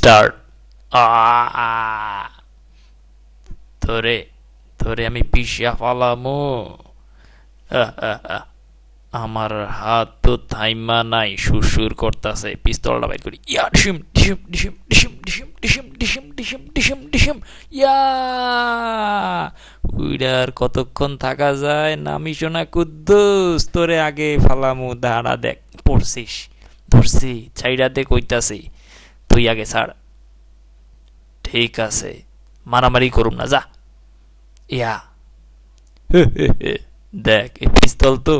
Start. ধরে ধরে আমি পিষা ফালামু। আমার হাত তো থাইমা নাই, সুরসুর করতেছে। পিস্তলটা বাইর করি, ইয়া ডিসিম ডিসিম ডিসিম ডিসিম ডিসিম ডিসিম ডিসিম ডিসিম ডিসিম ডিসিম, ইয়া। উইডার কতক্ষণ থাকা যায়? নামিস না কুদ্দুস, তোরে আগে ফালামু, দাঁড়া দেখ। পড়ছিস? ধরছি, ছাইড়াতে কইতাছি, তুই আগে ছাড়। ঠিক আছে, মারামারি করুম না, যা। ইয়া। দেখ, এই পিস্তল তো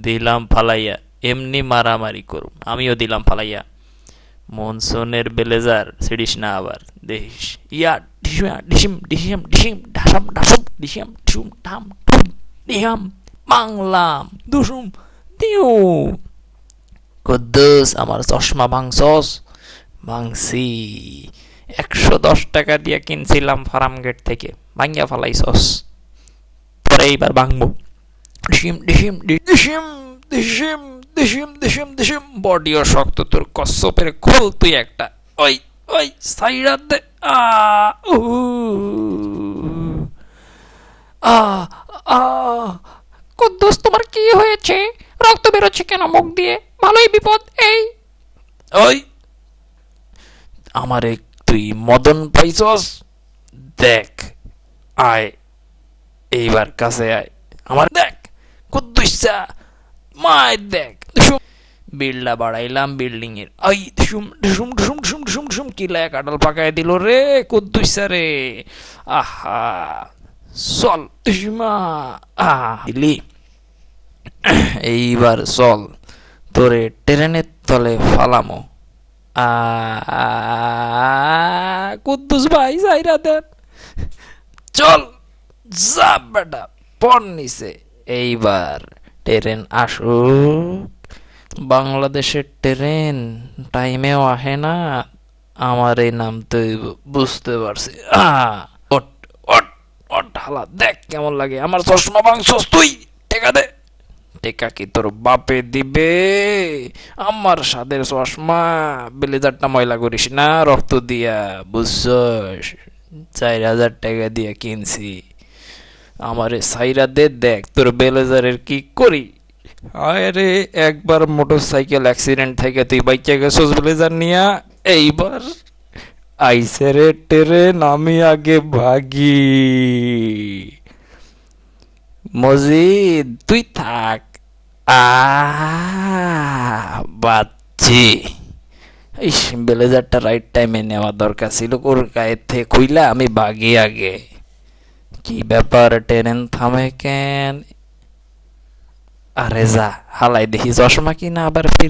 দিলাম ফালাইয়া, এমনি মারামারি করুম। আমিও দিলাম ফালাইয়া। মনসনের বেলেজার ছিড়িস না আবার, দেখিস। ইয়া ডিসিম ডিসিম ডিসিম ডিসিম ঢাসাম ঢাসুম ডিসিম ঠুম ঠাম ঠুম ডিহাম বাংলাম দুসুম দিউ। কুদ্দুস, আমার চশমা ভাঙছস? ভাঙছি। 110 টাকা দিয়ে কিনছিলাম ফার্ম গেট থেকে, ভাঙ্গিয়া ফালাইছস। পরে এইবার ভাঙবো। ডিসিম ডিসিম ডিসিম ডিসিম ডিসিম ডিসিম ডিসিম। বডিও শক্ত তোর, কচ্ছপের খোল তুই একটা। ওই ওই সাইডা দে। আ উ আ আ কুদ্দুস, তোমার কি হয়েছে? রক্ত বেরোচ্ছে কেন মুখ দিয়ে? ভালোই বিপদ এই। ওই, আমারে তুই মদন পাইছস? দেখ, আয়, এইবার কাছে আয়, আমার দেখ। কুদ্দুসা, মায় দেখ। বিল্ডা বাড়াইলাম বিল্ডিং এর। আই ঢুসুম ঢুসুম ঢুসুম ঢুসুম ঢুসুম ঢুসুম, কিলায় কাটাল পাকায় দিল রে কুদ্দুসা রে। আহা, চল ঢুসুমা। দিলি, এইবার চল, তোরে ট্রেনের তলে ফালামো। আ কুদ্দুস ভাই, যাইরা দেন। চল, যা বেটা, পর নিছে। এইবার ট্রেন আসুক। বাংলাদেশের ট্রেন টাইমেও আহে না, আমার এই নাম তো বুঝতে পারছি। ওট ওট ওট, হালা দেখ কেমন লাগে। আমার চশমা ভাঙছস তুই, টেকা দে। টেকা কি তোর বাপে দিবে? আমার সাদের চশমা, ব্লেজারটা ময়লা করিস না রক্ত দিয়া, বুঝছস? 4,000 টাকা দিয়ে কিনছি। আমারে সাইরা দে, দেখ তোর ব্লেজারের কি করি। আরে, একবার মোটরসাইকেল অ্যাক্সিডেন্ট থেকে তুই বাইচা গেছস ব্লেজার নিয়া, এইবার আইসে রে ট্রেন, আমি আগে ভাগি। মজিদ, তুই থাক। বাচ্চি, ইস, ব্লেজারটা রাইট টাইমে নেওয়া দরকার ছিল। ওর গায়ে থেকে খুইলা আমি ভাগি আগে। কি ব্যাপার, ট্রেন থামে কেন? আরে যা, হালাই দেখি চশমা কিনা আবার ফির